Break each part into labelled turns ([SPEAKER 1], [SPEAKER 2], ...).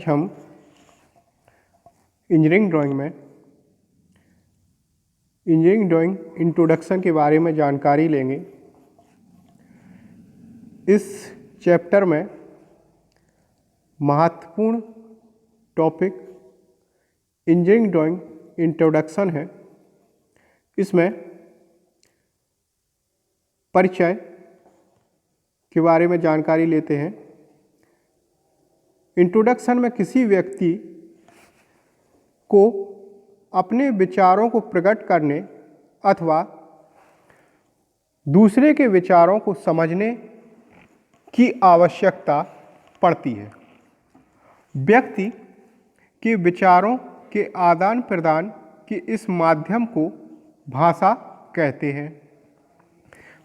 [SPEAKER 1] हम engineering drawing introduction के बारे में जानकारी लेंगे। इस चैप्टर में महत्वपूर्ण टॉपिक इंजीनियरिंग ड्राइंग इंट्रोडक्शन है। इसमें परिचय के बारे में जानकारी लेते हैं। इंट्रोडक्शन में किसी व्यक्ति को अपने विचारों को प्रकट करने अथवा दूसरे के विचारों को समझने की आवश्यकता पड़ती है। व्यक्ति के विचारों के आदान प्रदान के इस माध्यम को भाषा कहते हैं।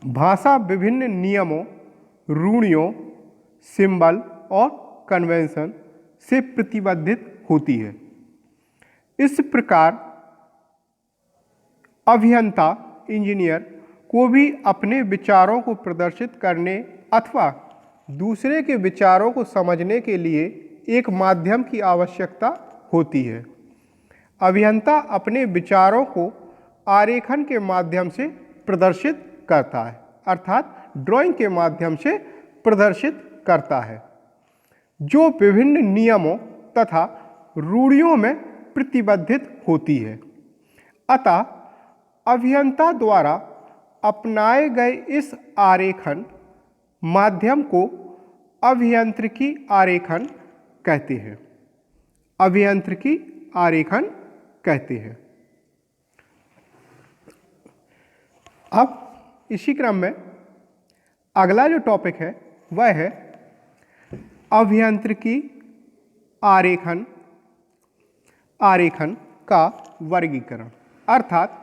[SPEAKER 1] भाषा विभिन्न नियमों, रूढ़ियों, सिंबल और कन्वेंशन से प्रतिबंधित होती है। इस प्रकार अभियंता इंजीनियर को भी अपने विचारों को प्रदर्शित करने अथवा दूसरे के विचारों को समझने के लिए एक माध्यम की आवश्यकता होती है। अभियंता अपने विचारों को आरेखन के माध्यम से प्रदर्शित करता है, अर्थात ड्राइंग के माध्यम से प्रदर्शित करता है, जो विभिन्न नियमों तथा रूढ़ियों में प्रतिबद्धित होती है। अतः अभियंता द्वारा अपनाए गए इस आरेखन माध्यम को अभियांत्रिकी आरेखन कहते हैं। अभियांत्रिकी आरेखन कहते हैं। अब इसी क्रम में अगला जो टॉपिक है वह है अभियांत्रिकी आरेखन का वर्गीकरण, अर्थात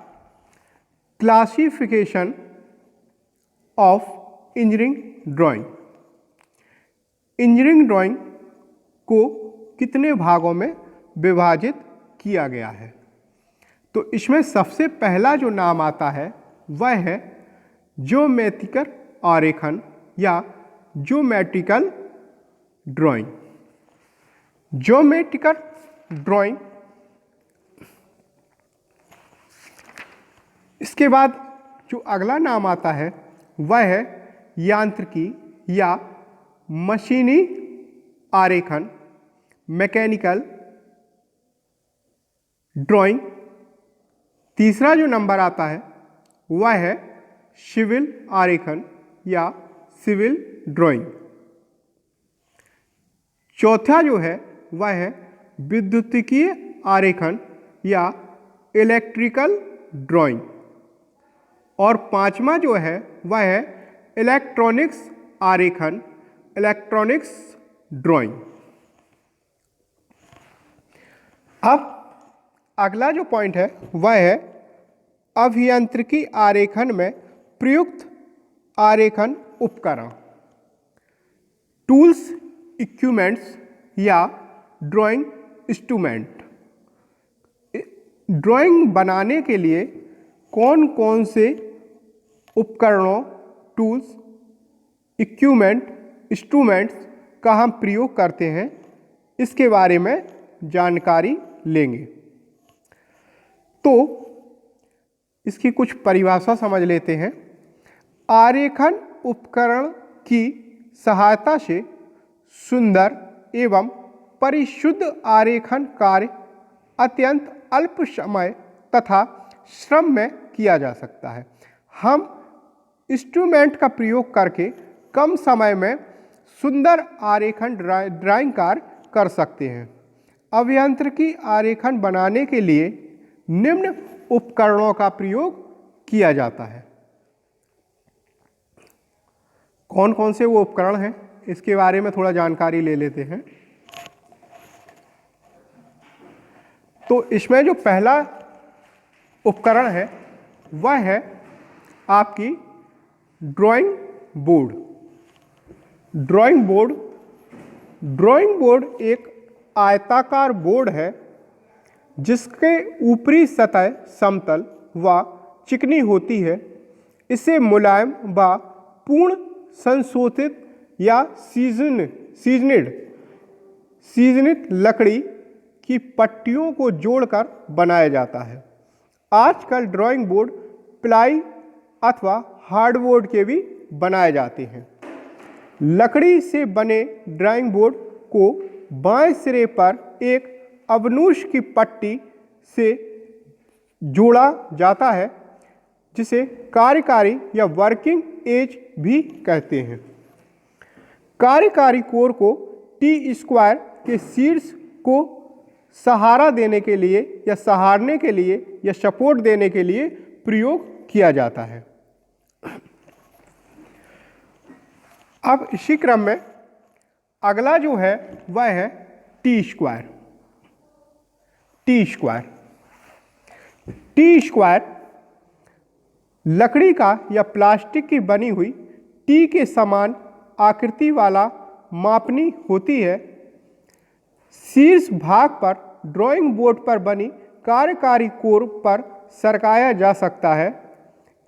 [SPEAKER 1] classification of engineering drawing. Engineering drawing को कितने भागों में विभाजित किया गया है? तो इसमें सबसे पहला जो नाम आता है वह है ज्योमेट्रिकल आरेखन या ज्योमेट्रिकल ड्राइंग। ज्योमेट्रिकल ड्राइंग, इसके बाद जो अगला नाम आता है वह है यांत्रिकी या मशीनी आरेखन, मैकेनिकल ड्राइंग। तीसरा जो नंबर आता है वह है सिविल आरेखन या सिविल ड्राइंग। चौथा जो है वह है विद्युतीय आरेखन या इलेक्ट्रिकल ड्राइंग। और पांचवा जो है वह है इलेक्ट्रॉनिक्स आरेखन, इलेक्ट्रॉनिक्स ड्राइंग। अब अगला जो पॉइंट है वह है अभियांत्रिकी आरेखन में प्रयुक्त आरेखन उपकरण, टूल्स, इक्विपमेंट्स या ड्राइंग इंस्ट्रूमेंट। ड्राइंग बनाने के लिए कौन कौन से उपकरणों, टूल्स, इक्विपमेंट, इंस्ट्रूमेंट्स का हम प्रयोग करते हैं, इसके बारे में जानकारी लेंगे। तो इसकी कुछ परिभाषा समझ लेते हैं। आरेखन उपकरण की सहायता से सुंदर एवं परिशुद्ध आरेखन कार्य अत्यंत अल्प समय तथा श्रम में किया जा सकता है। हम इंस्ट्रूमेंट का प्रयोग करके कम समय में सुंदर आरेखन ड्राइंग कार्य कर सकते हैं। अभियांत्रिकी आरेखन बनाने के लिए निम्न उपकरणों का प्रयोग किया जाता है। कौन कौन से वो उपकरण हैं, इसके बारे में थोड़ा जानकारी ले लेते हैं। तो इसमें जो पहला उपकरण है वह है आपकी ड्राइंग बोर्ड। ड्राइंग बोर्ड एक आयताकार बोर्ड है जिसके ऊपरी सतह समतल व चिकनी होती है। इसे मुलायम व पूर्ण संशोधित या सीजनिड सीजनित लकड़ी की पट्टियों को जोड़कर बनाया जाता है। आजकल ड्राइंग बोर्ड प्लाई अथवा हार्डबोर्ड के भी बनाए जाते हैं। लकड़ी से बने ड्राइंग बोर्ड को बाएं सिरे पर एक अवनुष की पट्टी से जोड़ा जाता है, जिसे कार्यकारी या वर्किंग एज भी कहते हैं। कार्यकारी कोर को टी स्क्वायर के शीर्ष को सहारा देने के लिए या सहारने के लिए या सपोर्ट देने के लिए प्रयोग किया जाता है। अब इसी क्रम में अगला जो है वह है T square. T square T square लकड़ी का या प्लास्टिक की बनी हुई टी के समान आकृति वाला मापनी होती है। शीर्ष भाग पर ड्राइंग बोर्ड पर बनी कार्यकारी कोर पर सरकाया जा सकता है।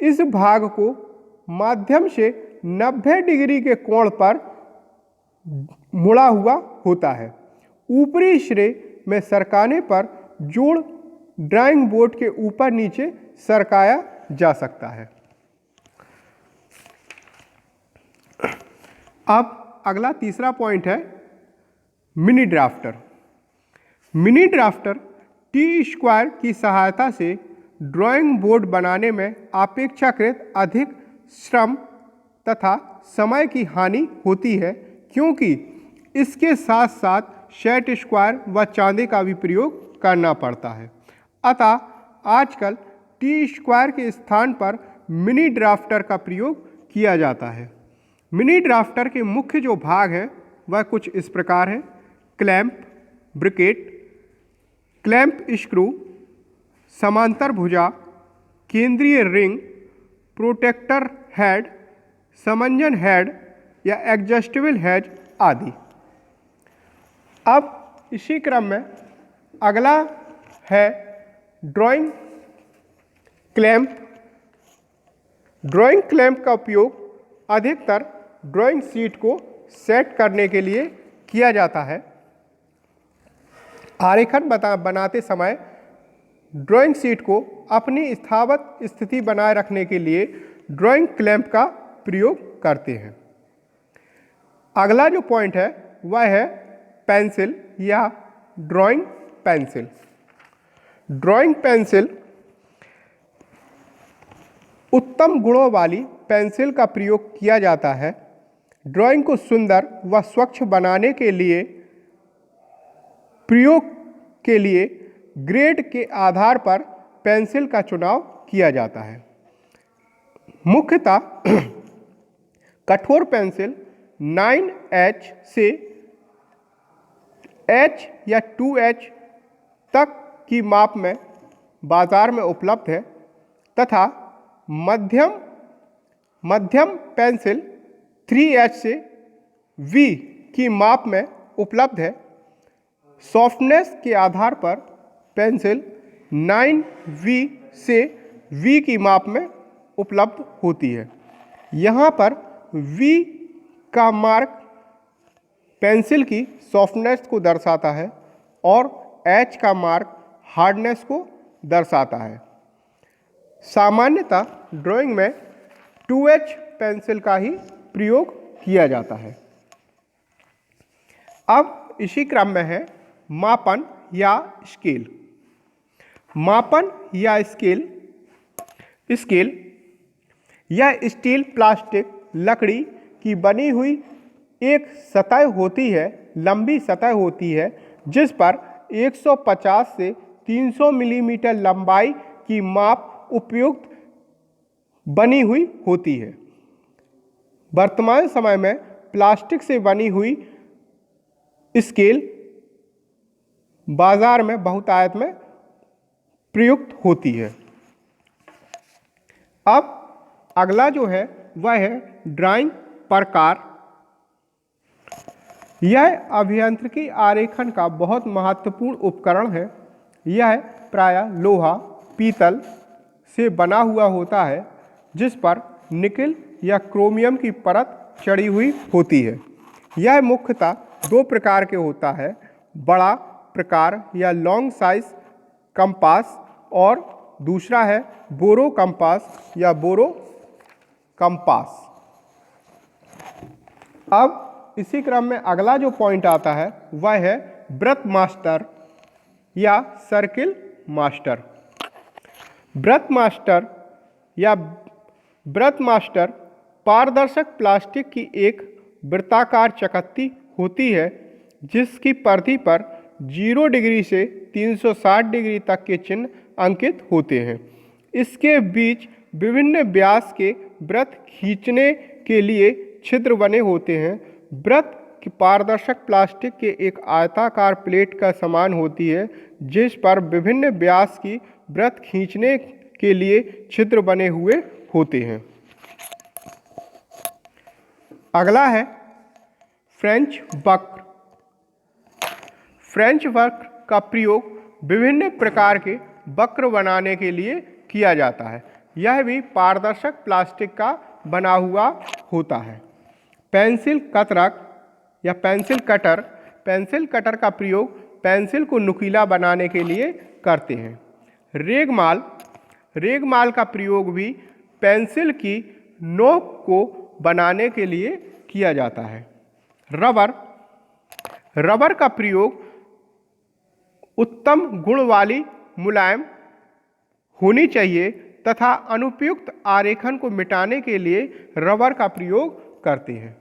[SPEAKER 1] इस भाग को माध्यम से 90 डिग्री के कोण पर मुड़ा हुआ होता है। ऊपरी सिरे में सरकाने पर जोड़ ड्राइंग बोर्ड के ऊपर नीचे सरकाया जा सकता है। अब अगला तीसरा पॉइंट है mini drafter. Mini drafter T square की सहायता से ड्राइंग बोर्ड बनाने में अपेक्षाकृत अधिक श्रम तथा समय की हानि होती है, क्योंकि इसके साथ साथ सेट स्क्वायर व चांदी का भी प्रयोग करना पड़ता है। अतः आजकल टी स्क्वायर के स्थान पर मिनी ड्राफ्टर का प्रयोग किया जाता है। मिनी ड्राफ्टर के मुख्य जो भाग हैं वह कुछ इस प्रकार है: क्लैंप, ब्रिकेट, क्लैंप स्क्रू, समांतर भुजा, केंद्रीय रिंग, प्रोटेक्टर हेड, समंजन हेड या एडजस्टेबल हेड आदि। अब इसी क्रम में अगला है ड्राइंग क्लैंप। ड्राइंग क्लैंप का उपयोग अधिकतर ड्राइंग शीट को सेट करने के लिए किया जाता है। आरेखन बनाते समय ड्राइंग शीट को अपनी स्थावत स्थिति बनाए रखने के लिए ड्राइंग क्लैंप का प्रयोग करते हैं। अगला जो पॉइंट है वह है पेंसिल या ड्राइंग पेंसिल। ड्राइंग पेंसिल उत्तम गुणों वाली पेंसिल का प्रयोग किया जाता है। ड्राइंग को सुंदर व स्वच्छ बनाने के लिए प्रयोग के लिए ग्रेड के आधार पर पेंसिल का चुनाव किया जाता है। मुख्यतः कठोर पेंसिल 9H से H या 2H तक की माप में बाजार में उपलब्ध है तथा मध्यम पेंसिल 3H से V की माप में उपलब्ध है। सॉफ्टनेस के आधार पर पेंसिल 9V से V की माप में उपलब्ध होती है। यहाँ पर V का मार्क पेंसिल की सॉफ्टनेस को दर्शाता है और H का मार्क हार्डनेस को दर्शाता है। सामान्यतः ड्राइंग में 2H पेंसिल का ही प्रयोग किया जाता है। अब इसी क्रम में है मापन या स्केल। मापन या स्केल यह स्टील, प्लास्टिक, लकड़ी की बनी हुई एक सतह होती है, लंबी सतह होती है, जिस पर 150 से 300 मिलीमीटर लंबाई की माप उपयुक्त बनी हुई होती है। वर्तमान समय में प्लास्टिक से बनी हुई स्केल बाजार में बहुतायत में प्रयुक्त होती है। अब अगला जो है वह है ड्राइंग प्रकार। यह अभियांत्रिकी आरेखन का बहुत महत्वपूर्ण उपकरण है। यह प्रायः लोहा, पीतल से बना हुआ होता है, जिस पर निकेल या क्रोमियम की परत चढ़ी हुई होती है। यह मुख्यतः दो प्रकार के होता है। बड़ा प्रकार या लॉन्ग साइज कंपास, और दूसरा है बोरो कंपास या बोरो कंपास। अब इसी क्रम में अगला जो पॉइंट आता है वह है वृत्त मास्टर या सर्किल मास्टर। वृत्त मास्टर या वृत्त मास्टर पारदर्शक प्लास्टिक की एक वृत्ताकार चकत्ती होती है जिसकी परिधि पर 0 डिग्री से 360 डिग्री तक के चिन्ह अंकित होते हैं। इसके बीच विभिन्न व्यास के वृत्त खींचने के लिए छिद्र बने होते हैं। वृत्त की पारदर्शक प्लास्टिक के एक आयताकार प्लेट का समान होती है जिस पर विभिन्न व्यास की वृत्त खींचने के लिए छिद्र बने हुए होते हैं। अगला है फ्रेंच वक्र। फ्रेंच वक्र का प्रयोग विभिन्न प्रकार के वक्र बनाने के लिए किया जाता है। यह भी पारदर्शक प्लास्टिक का बना हुआ होता है। पेंसिल कतरक या पेंसिल कटर का प्रयोग पेंसिल को नुकीला बनाने के लिए करते हैं। रेगमाल का प्रयोग भी पेंसिल की नोक को बनाने के लिए किया जाता है। रबर का प्रयोग उत्तम गुण वाली मुलायम होनी चाहिए तथा अनुपयुक्त आरेखन को मिटाने के लिए रबर का प्रयोग करते हैं।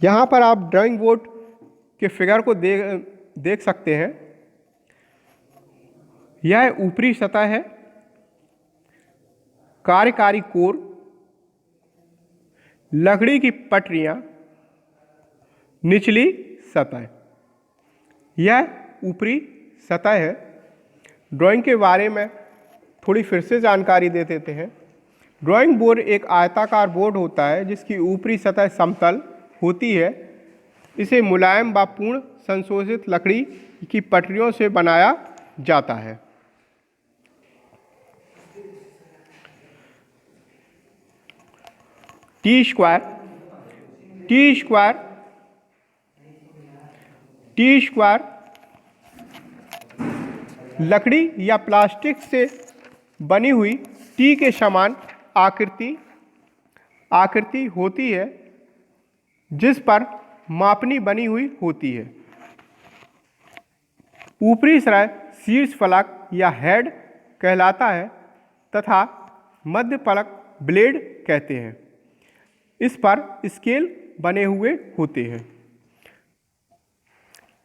[SPEAKER 1] यहाँ पर आप ड्राइंग बोर्ड के फिगर को देख सकते हैं। यह ऊपरी सतह है, कार्यकारी कोर, लकड़ी की पटरियां, निचली सतह। यह ऊपरी सतह है। ड्राइंग के बारे में थोड़ी फिर से जानकारी दे देते हैं। ड्राइंग बोर्ड एक आयताकार बोर्ड होता है जिसकी ऊपरी सतह समतल होती है। इसे मुलायम व पूर्ण संशोधित लकड़ी की पटरियों से बनाया जाता है। टी स्क्वायर लकड़ी या प्लास्टिक से बनी हुई टी के समान आकृति होती है जिस पर मापनी बनी हुई होती है। ऊपरी सतह शीर्ष फलक या हेड कहलाता है तथा मध्य फलक ब्लेड कहते हैं। इस पर स्केल बने हुए होते हैं।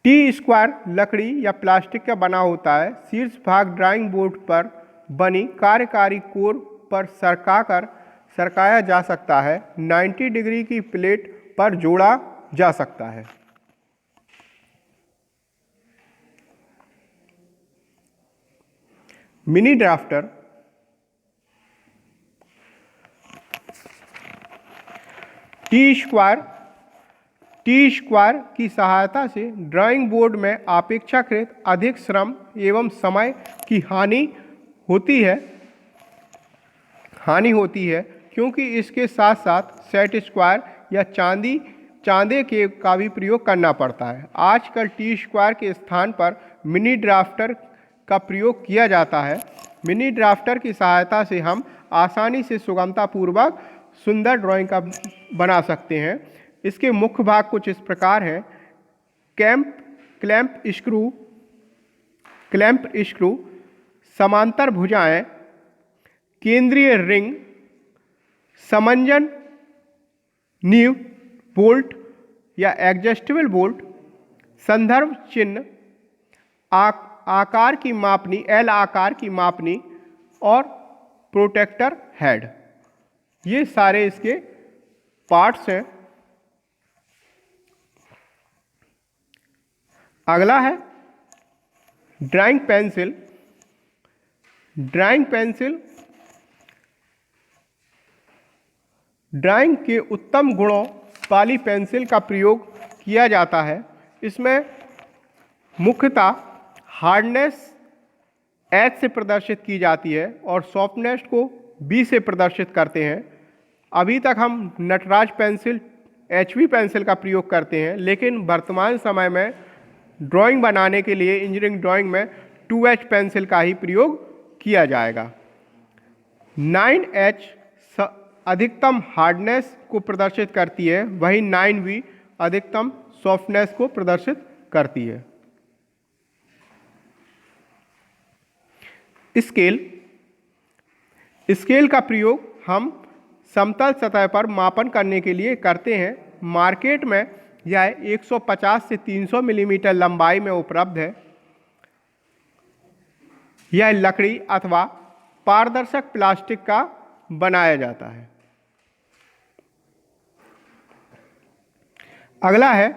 [SPEAKER 1] टी स्क्वायर लकड़ी या प्लास्टिक का बना होता है। शीर्ष भाग ड्राइंग बोर्ड पर बनी कार्यकारी कोर पर सरकाया जा सकता है। 90 डिग्री की प्लेट पर जोड़ा जा सकता है। मिनी ड्राफ्टर टी स्क्वायर की सहायता से ड्राइंग बोर्ड में अपेक्षाकृत अधिक श्रम एवं समय की हानि होती है क्योंकि इसके साथ साथ सेट स्क्वायर या चांदे के का भी प्रयोग करना पड़ता है। आजकल टी स्क्वायर के स्थान पर मिनी ड्राफ्टर का प्रयोग किया जाता है। मिनी ड्राफ्टर की सहायता से हम आसानी से सुगमतापूर्वक सुंदर ड्राइंग का बना सकते हैं। इसके मुख्य भाग कुछ इस प्रकार हैं। क्लैंप स्क्रू, समांतर भुजाएं, केंद्रीय रिंग, समंजन नींव, बोल्ट या एडजस्टेबल बोल्ट, संदर्भ चिन्ह, आकार की मापनी, एल आकार की मापनी और प्रोटेक्टर हेड, ये सारे इसके पार्ट्स हैं। अगला है ड्राइंग पेंसिल। ड्राइंग के उत्तम गुणों वाली पेंसिल का प्रयोग किया जाता है। इसमें मुख्यतः हार्डनेस, H से प्रदर्शित की जाती है और सॉफ्टनेस को B से प्रदर्शित करते हैं। अभी तक हम नटराज पेंसिल, HB पेंसिल का प्रयोग करते हैं, लेकिन वर्तमान समय में ड्राइंग बनाने के लिए इंजीनियरिंग ड्राइंग में 2H पेंसिल का ही प्रयोग किया जाएगा। 9H अधिकतम हार्डनेस को प्रदर्शित करती है, वही 9B अधिकतम सॉफ्टनेस को प्रदर्शित करती है। स्केल का प्रयोग हम समतल सतह पर मापन करने के लिए करते हैं। मार्केट में यह 150 से 300 मिलीमीटर लंबाई में उपलब्ध है। यह लकड़ी अथवा पारदर्शक प्लास्टिक का बनाया जाता है। अगला है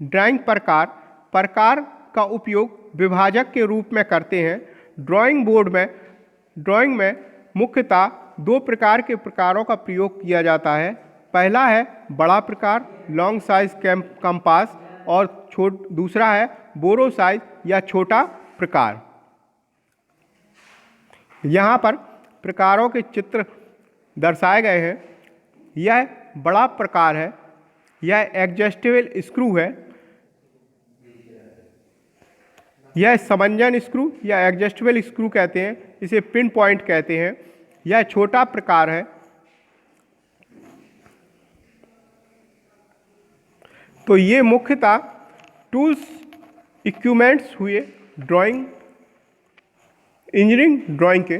[SPEAKER 1] ड्राइंग प्रकार। प्रकार का उपयोग विभाजक के रूप में करते हैं। ड्राइंग में मुख्यतः दो प्रकार के प्रकारों का प्रयोग किया जाता है। पहला है बड़ा प्रकार, लॉन्ग साइज कंपास, और दूसरा है बोरो साइज या छोटा प्रकार। यहाँ पर प्रकारों के चित्र दर्शाए गए हैं। यह बड़ा प्रकार है, यह एडजस्टेबल स्क्रू है, यह समंजन स्क्रू या एडजस्टेबल स्क्रू कहते हैं, इसे पिन पॉइंट कहते हैं। यह छोटा प्रकार है। तो ये मुख्यतः टूल्स, इक्विपमेंट्स हुए इंजीनियरिंग ड्राइंग के।